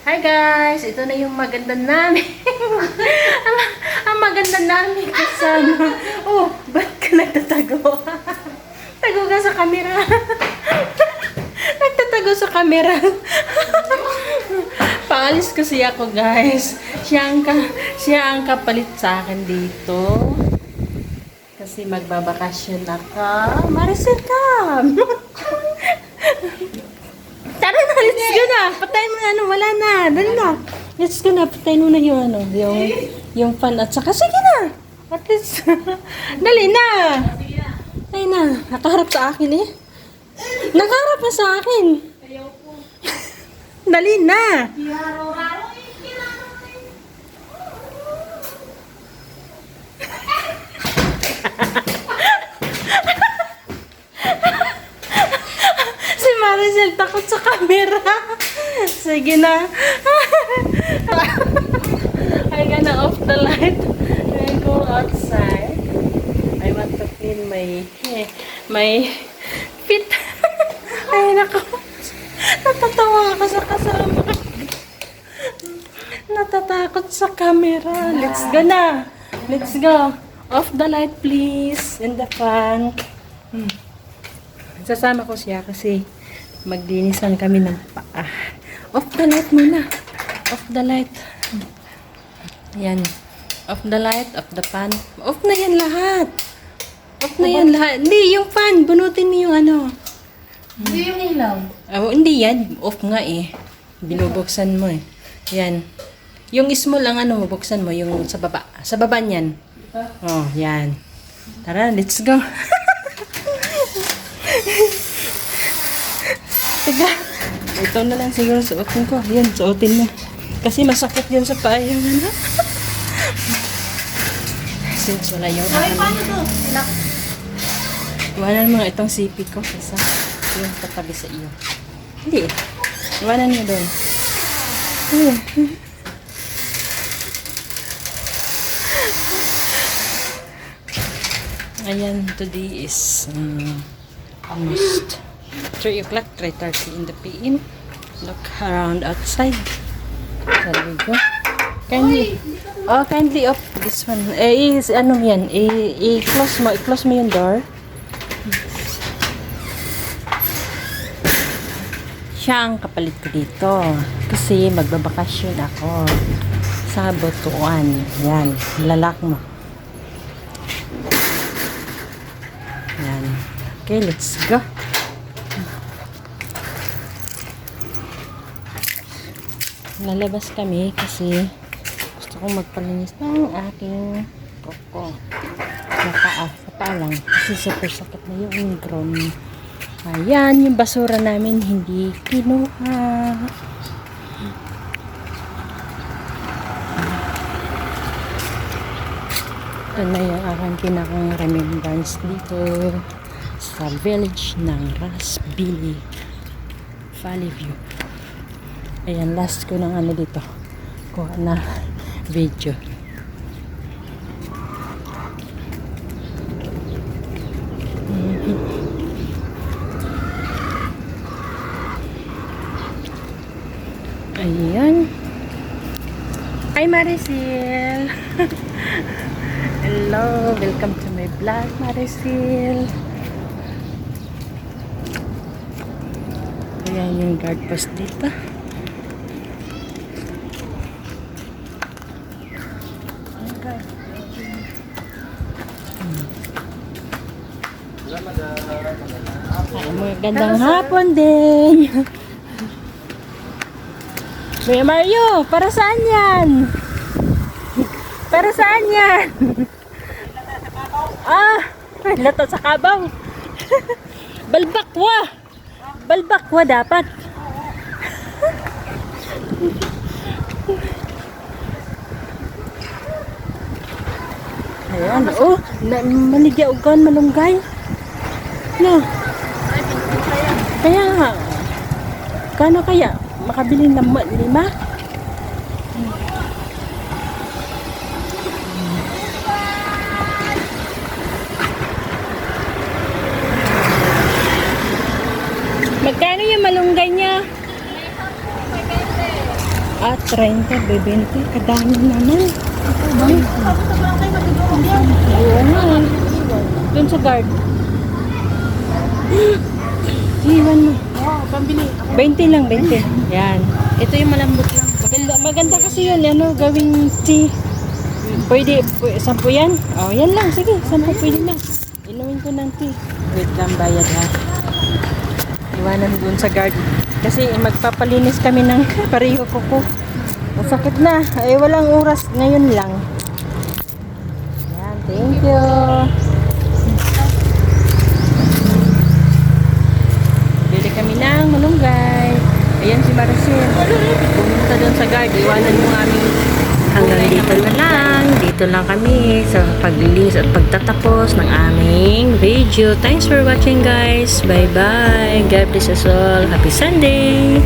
Hi guys! Ito na yung maganda namin. ang maganda namin kasama. Oh, ba't ka nagtatago? Tago ka sa camera. Nagtatago sa camera. Paalis kasi ako guys. Siya ang kapalit sa akin dito. Kasi magbabakasyon ako. Maricel, come! Tara na, let's go na. Patayin mo na, wala na. Dali na. Let's go na, patayin mo na yung yung fan at saka, sige na. At least, dali na. Dali na. Nakaharap sa akin eh. Nakaharap na sa akin. Dali na. Si Maricel takot sa camera. Sige na. I gonna off the light and go outside. I want to clean my feet. Ay nako. Natatawa ako sa kasama. Natatakot sa camera. Let's go na. Let's go. Off the light please. And the fan. Sasama ko siya kasi maglinisan kami ng paa. Off the light muna. Off the light. Yan. Off the light, off the fan. Off na yan lahat. Off na yan lahat. Hindi, yung fan. Bunutin mo yung ano. Hindi yung ilaw. Oh, hindi yan. Off nga eh. Binubuksan mo eh. Yan. Yung small ang ano, buksan mo. Yung sa baba. Sa baba niyan. Oh, yan. Tara, let's go. Tiga. Ito na lang siguro suotin ko. Yan, suotin mo. Kasi masakit yun sa paa yung ano. Since wala yung Ay, paano to? Silak. iwanan mo nga itong sipi ko. Kasi yung tatabi sa iyo. Hindi. Iwanan mo doon. Ayan, today is almost 3 o'clock, 3:30 in the PM. Look around outside. There we go. Kindly off this one. Ano yan? I-close mo yung door. Siya ang kapalit ko dito. Kasi magbabakasyon ako sa Butuan. Yan, lalak mo. Yan. Okay, let's go. Lalabas kami kasi gusto kong magpalinis ng aking koko. Sa paa lang. Kasi super sakit na yung ingrown. Ayan, yung basura namin hindi kinuha. Ito na yung aking pinakang remembrance dito sa village ng Rasbili Valley View. Ayan, last ko ng ano dito. Kuha na video. Ayan. Hi Maricel. Hello, welcome to my vlog, Maricel. Ayan yung guard post dito. Magandang hapon din. Kuya Mario, para saan yan? Para saan yan? Lato sa kabaw. Balbakwa. Balbakwa dapat. Ayan, maligya ugan malunggay. No. Kaya nga. Kano kaya? Makabili ng 5? Magkano yung malunggay niya? At 30, 20. Kadami naman. Oo nga. Doon sa guard. Iwan mo. Wow, pambili. 20 lang, 20. Yan. Ito yung malambot lang. Maganda kasi yun. Ano, gawing tea. Pwede, 10 yan? Oh, yan lang. Sige, 10 pwede na. Inumin ko ng tea. Wait lang, bayad ha. Iwanan dun sa guard. Kasi magpapalinis kami ng pareho ko. Masakit na. Ay, walang oras. Ngayon lang. Yan, thank you. Bili kami ng malunggay. Ayan si Maricel. Pumunta doon sa guard. Iwanan yung aming hanggang dito na lang. Dito lang kami sa paglinis at pagtatapos ng aming video. Thanks for watching guys. Bye bye. God bless us all. Happy Sunday.